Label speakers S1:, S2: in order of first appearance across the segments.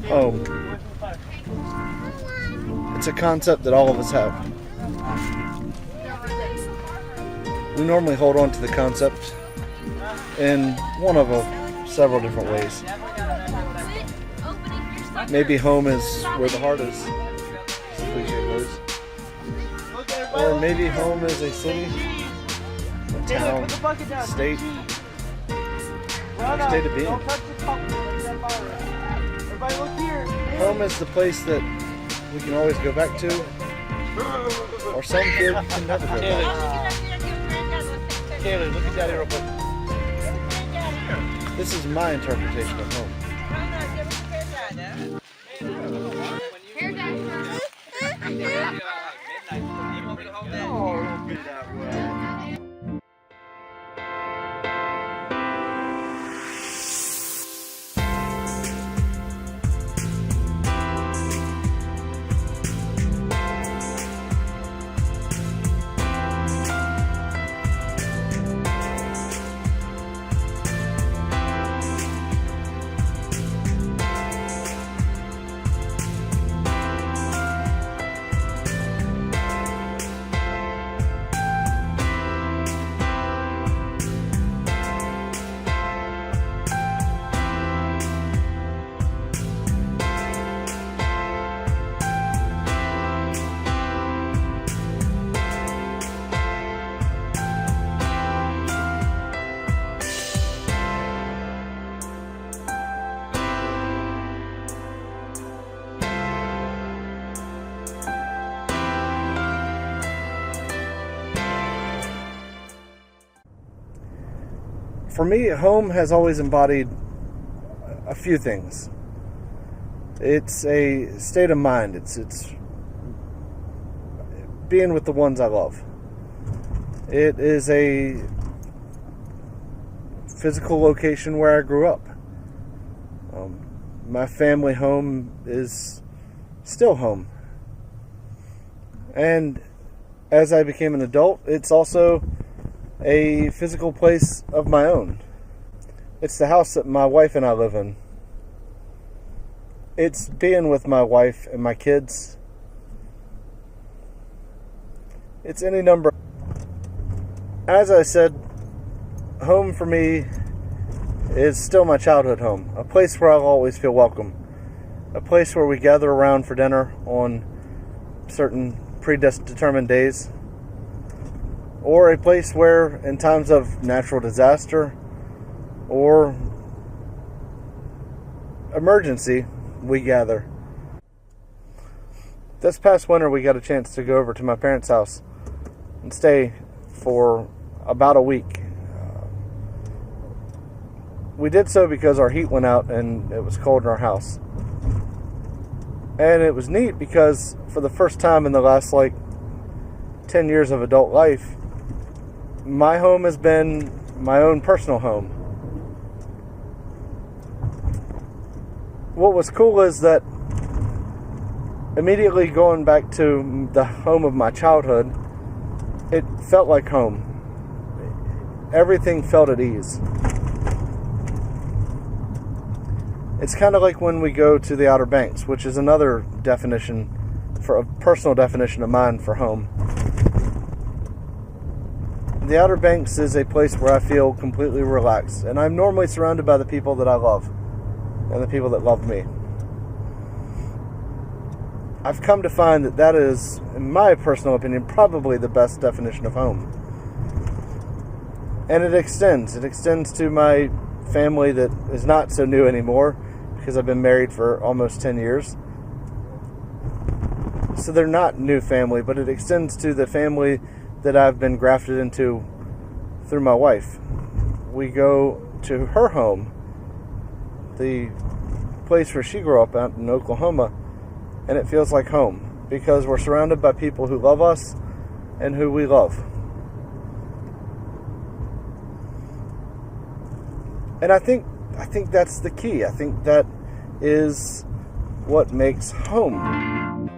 S1: Home. It's a concept that all of us have. We normally hold on to the concept in one of several different ways. Maybe home is where the heart is, as the cliche goes. Or maybe home is a city, a town, state, or state of being. Home is the place that we can always go back to, or some kid can never go back.
S2: Kaylee, look at Daddy real quick.
S1: This is my interpretation of home. For me, home has always embodied a few things. It's a state of mind. It's being with the ones I love. It is a physical location where I grew up. My family home is still home. And as I became an adult, it's also a physical place of my own. It's the house that my wife and I live in. It's being with my wife and my kids. It's any number. As I said, home for me is still my childhood home. A place where I'll always feel welcome. A place where we gather around for dinner on certain predetermined days. Or a place where, in times of natural disaster or emergency, we gather. This past winter, we got a chance to go over to my parents' house and stay for about a week. We did so because our heat went out and it was cold in our house. And it was neat because for the first time in the last 10 years of adult life, my home has been my own personal home. What was cool is that immediately going back to the home of my childhood, it felt like home. Everything felt at ease. It's kind of like when we go to the Outer Banks, which is another definition, for a personal definition of mine for home. The Outer Banks is a place where I feel completely relaxed, and I'm normally surrounded by the people that I love and the people that love me. I've come to find that that is, in my personal opinion, probably the best definition of home. And it extends to my family that is not so new anymore, because I've been married for almost 10 years. So they're not new family, but it extends to the family that I've been grafted into through my wife. We go to her home, the place where she grew up out in Oklahoma, and it feels like home because we're surrounded by people who love us and who we love. And I think that's the key. I think that is what makes home.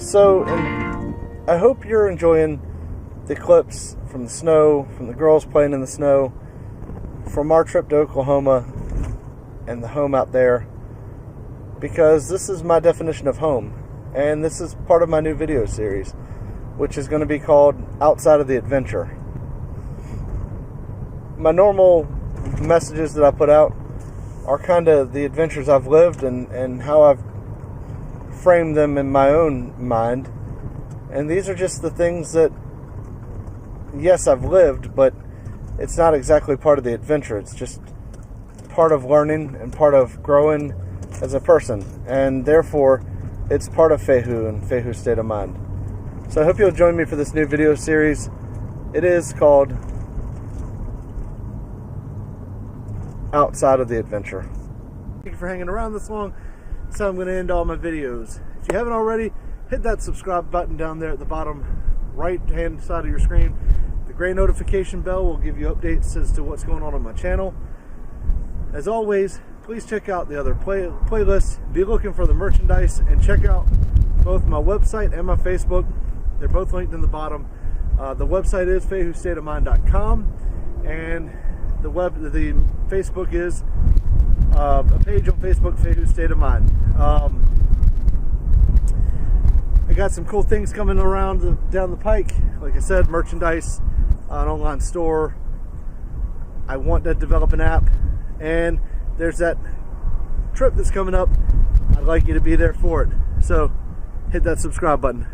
S1: So, I hope you're enjoying the clips from the snow, from the girls playing in the snow, from our trip to Oklahoma and the home out there, because this is my definition of home, and this is part of my new video series, which is going to be called Outside of the Adventure. My normal messages that I put out are kind of the adventures I've lived and how I've framed them in my own mind, and these are just the things that, yes, I've lived, but it's not exactly part of the adventure. It's just part of learning and part of growing as a person, and therefore it's part of Fehu and Fehu's state of mind. So I hope you'll join me for this new video series. It is called Outside of the Adventure. Thank you for hanging around this long. So I'm going to end all my videos. If you haven't already, hit that subscribe button down there at the bottom right hand side of your screen. The gray notification bell will give you updates as to what's going on my channel. As always, please check out the other playlists, be looking for the merchandise, and check out both my website and my Facebook. They're both linked in the bottom. The website is fehustateofmind.com, and the Facebook is a page on Facebook, Fehu State of Mind. I got some cool things coming around down the pike. Like I said, merchandise, an online store. I want to develop an app, and there's that trip that's coming up. I'd like you to be there for it. So hit that subscribe button.